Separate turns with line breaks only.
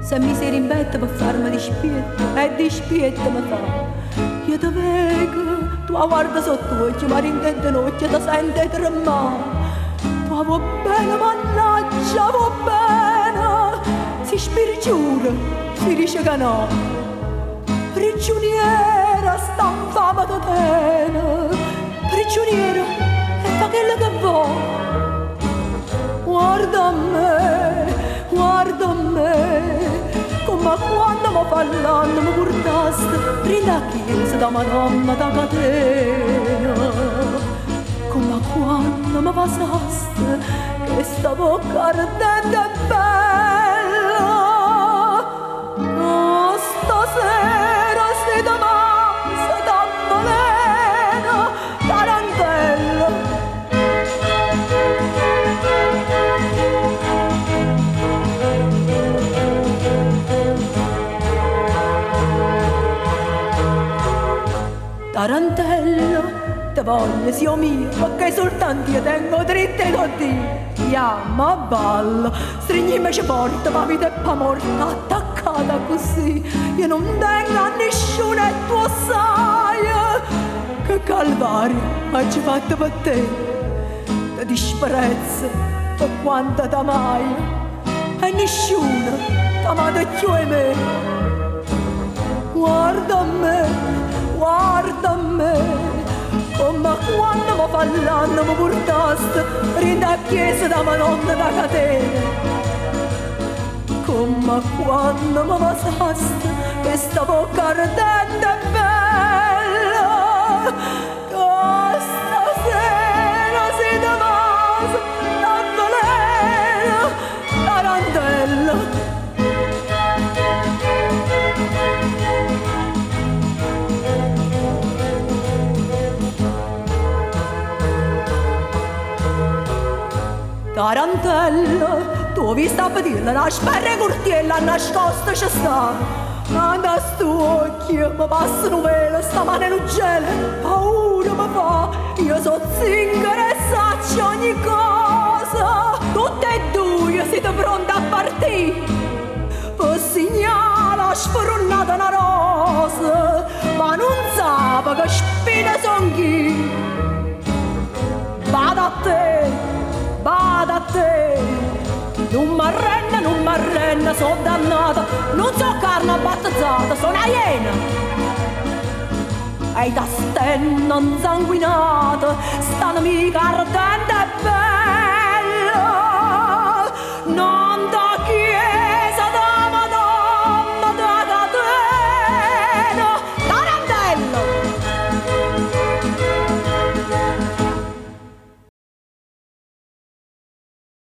se mi si rimbetta per farmi dispietto e dispietto mi fa. Io ti vedo, tu guarda sotto occhio, ma rintende notte ti sente tremare. Tu va bene, mannaggia, va bene, si spiriciura, si dice che no. Prigioniera, sta in fama da te, prigioniera, e fa quello che vuoi. Guarda a me, come quando mi parlando mi portaste rinda chiesa da Madonna da catena, come quando mi passaste che sta bocca ardente e bella. Oh, stasera si damassa da balena tarantella. Tarantella, te voglio, zio mio, perché soltanto io tengo dritte così. Chiama ballo, stringimi forte, pa vita e pa morte, attaccata così. Io non tengo a nessuno e tu sai che calvario hai fatto per te. Ti disprezzo per quanto t'amai e nessuno t'amata più di me. Guarda a me, come quando mi parlando mi portaste rinda a chiesa da Madonna da catena, come quando mi passaste che sta bocca ardente e bella, che stasera si damassa da veleno tarantella. Tarantella, tu vi sta a dire una sperra cortiella nascosta ci sta. Anda sto occhio, mi passano velo, sta mano in un gelo, paura mi fa. Io so zingara e saccio ogni cosa. Tutte e due siete pronti a partire. Per segnala sfornata una rosa, ma non sa che spine son chi. Vada a te, non m'arrenna, sono dannata, non so carne battezzata, sono una iena. E da stenna insanguinata, stanno mica ardente e bene.